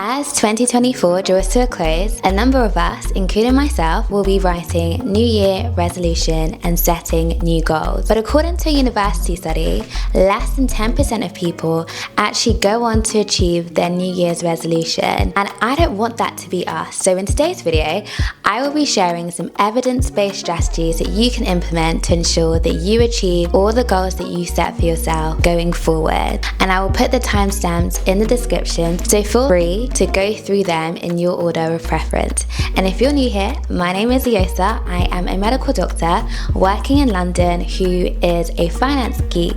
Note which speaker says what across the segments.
Speaker 1: As 2024 draws to a close, a number of us, including myself, will be writing New Year resolution and setting new goals. But according to a university study, less than 10% of people actually go on to achieve their New Year's resolution. And I don't want that to be us. So in today's video, I will be sharing some evidence-based strategies that you can implement to ensure that you achieve all the goals that you set for yourself going forward. And I will put the timestamps in the description, so feel free to go through them in your order of preference. And if you're new here, my name is Uyiosa. I am a medical doctor working in London who is a finance geek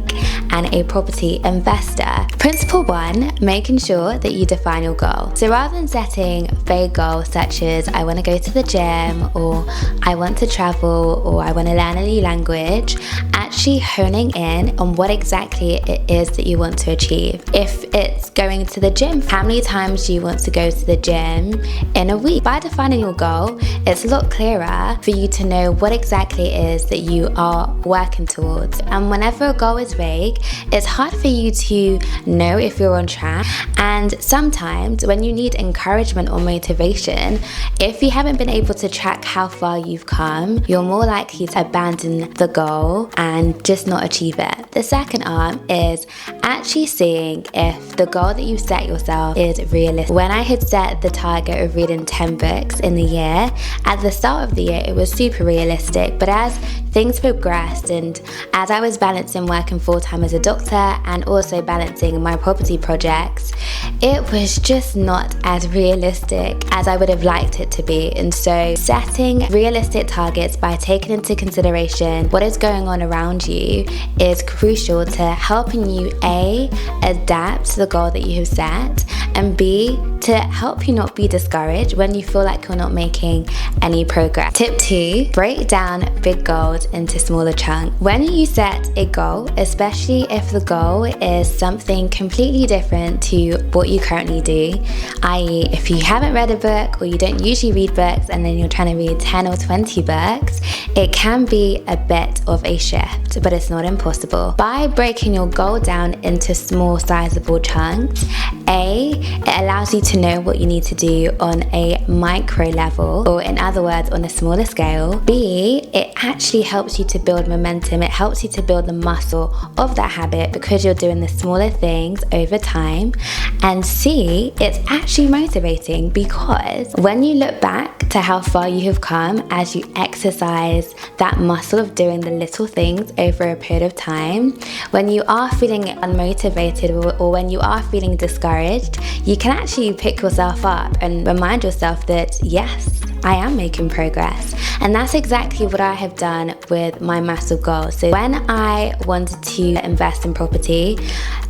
Speaker 1: and a property investor. Principle 1, making sure that you define your goal. So rather than setting vague goals such as I want to go to the gym, or I want to travel, or I want to learn a new language, actually honing in on what exactly it is that you want to achieve. If it's going to the gym, how many times do you want to go to the gym in a week? By defining your goal, it's a lot clearer for you to know what exactly it is that you are working towards. And whenever a goal is vague, it's hard for you to know if you're on track. And sometimes when you need encouragement or motivation, if you haven't been able to track how far you've come, you're more likely to abandon the goal and just not achieve it. The second arm is actually seeing if the goal that you set yourself is realistic. When I had set the target of reading 10 books in the year, at the start of the year it was super realistic, but as things progressed and as I was balancing working full-time as a doctor and also balancing my property projects, it was just not as realistic as I would have liked it to be. And so setting realistic targets by taking into consideration what is going on around you is crucial to helping you A, adapt to the goal that you have set, and B, to help you not be discouraged when you feel like you're not making any progress. Tip 2, break down big goals into smaller chunks. When you set a goal, especially if the goal is something completely different to what you currently do, i.e. if you haven't read a book or you don't usually read books and then you're trying to read 10 or 20 books, it can be a bit of a shift, but it's not impossible. By breaking your goal down into small sizable chunks, A, it allows you to know what you need to do on a micro level, or in other words, on a smaller scale. B, it actually helps you to build momentum. It helps you to build the muscle of that habit because you're doing the smaller things over time. And C, it's actually motivating because when you look back to how far you have come as you exercise that muscle of doing the little things over a period of time, when you are feeling unmotivated or when you are feeling discouraged, you can actually pick yourself up and remind yourself that yes, I am making progress. And that's exactly what I have done with my massive goals. So when I wanted to invest in property,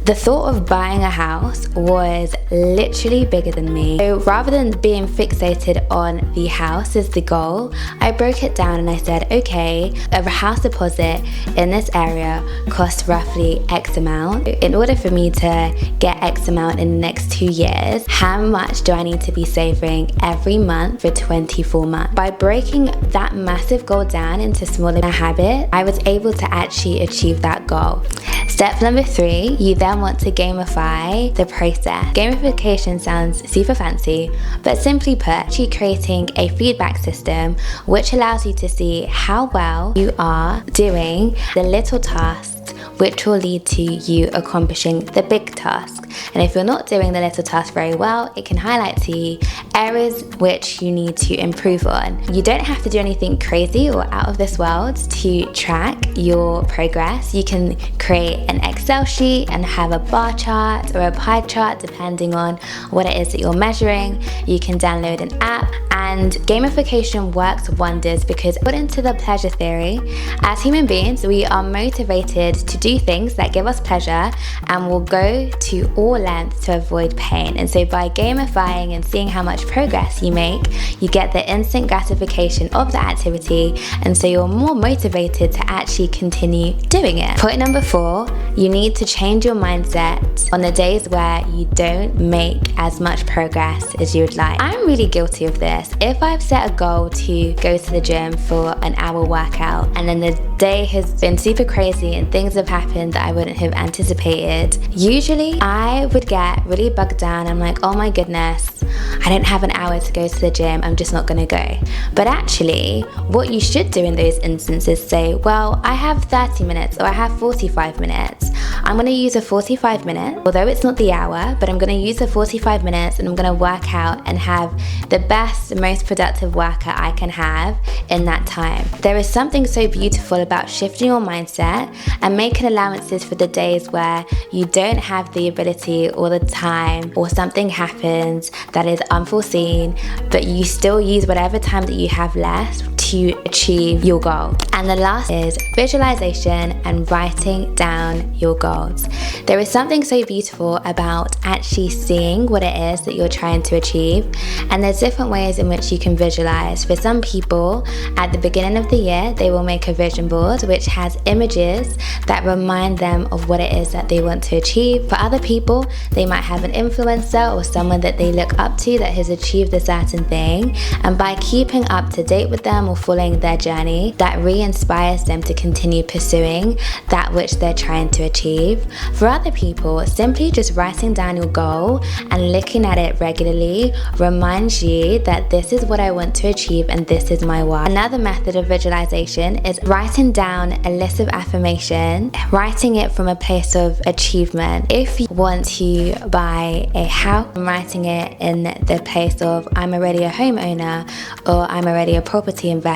Speaker 1: the thought of buying a house was literally bigger than me. So rather than being fixated on the house as the goal, I broke it down and I said, okay, a house deposit in this area costs roughly X amount. In order for me to get X amount in the next 2 years, how much do I need to be saving every month for 24 months? By breaking that massive goal down into smaller habits, I was able to actually achieve that goal. Step number 3, you then want to gamify the process. Gamification sounds super fancy, but simply put, actually creating a feedback system which allows you to see how well you are doing the little tasks which will lead to you accomplishing the big task. And if you're not doing the little task very well, it can highlight to you areas which you need to improve on. You don't have to do anything crazy or out of this world to track your progress. You can create an Excel sheet and have a bar chart or a pie chart depending on what it is that you're measuring. You can download an app, and gamification works wonders because according to the pleasure theory, as human beings, we are motivated to do things that give us pleasure and will go to all lengths to avoid pain. And so by gamifying and seeing how much progress you make, you get the instant gratification of the activity, and so you're more motivated to actually continue doing it. Point number 4, you need to change your mindset on the days where you don't make as much progress as you would like. I'm really guilty of this. If I've set a goal to go to the gym for an hour workout and then the day has been super crazy and things have happened that I wouldn't have anticipated, usually I would get really bugged down. I'm like, oh my goodness, I don't have an hour to go to the gym, I'm just not gonna go. But actually, what you should do in those instances is say, well, I have 30 minutes or I have 45 minutes. I'm gonna use a 45 minutes, although it's not the hour, but I'm gonna use the 45 minutes and I'm gonna work out and have the best, most productive workout I can have in that time. There is something so beautiful about shifting your mindset and making allowances for the days where you don't have the ability or the time, or something happens that is unforeseen, but you still use whatever time that you have left to achieve your goal. And the last is visualization and writing down your goals. There is something so beautiful about actually seeing what it is that you're trying to achieve, and there's different ways in which you can visualize. For some people, at the beginning of the year, they will make a vision board which has images that remind them of what it is that they want to achieve. For other people, they might have an influencer or someone that they look up to that has achieved a certain thing, and by keeping up to date with them or following their journey, that re-inspires them to continue pursuing that which they're trying to achieve. For other people, simply just writing down your goal and looking at it regularly reminds you that this is what I want to achieve and this is my why. Another method of visualization is writing down a list of affirmation, writing it from a place of achievement. If you want to buy a house, writing it in the place of I'm already a homeowner or I'm already a property investor,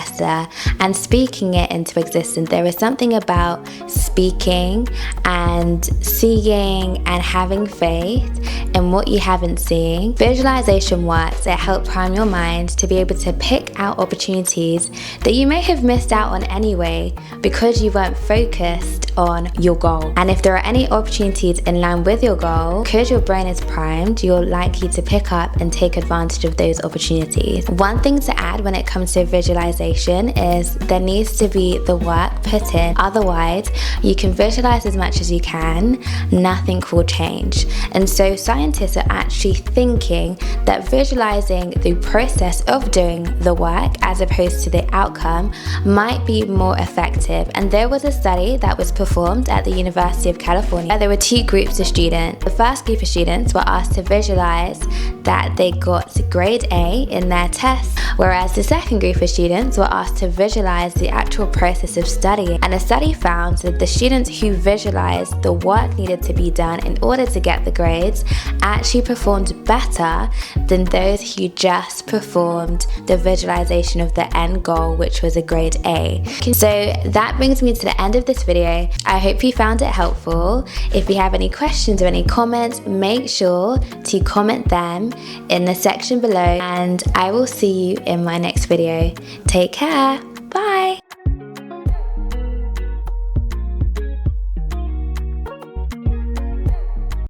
Speaker 1: and speaking it into existence. There is something about speaking and seeing and having faith in what you haven't seen. Visualization works. It helps prime your mind to be able to pick out opportunities that you may have missed out on anyway because you weren't focused on your goal. And if there are any opportunities in line with your goal, because your brain is primed, you're likely to pick up and take advantage of those opportunities. One thing to add when it comes to visualization is there needs to be the work put in. Otherwise, you can visualize as much as you can, nothing will change. And so scientists are actually thinking that visualizing the process of doing the work as opposed to the outcome might be more effective. And there was a study that was performed at the University of California. There were two groups of students. The first group of students were asked to visualize that they got grade A in their test, whereas the second group of students were asked to visualize the actual process of studying. And a study found that the students who visualized the work needed to be done in order to get the grades actually performed better than those who just performed the visualization of the end goal, which was a grade A. So that brings me to the end of this video. I hope you found it helpful. If you have any questions or any comments, make sure to comment them in the section below, and I will see you in my next video. Take care. Bye.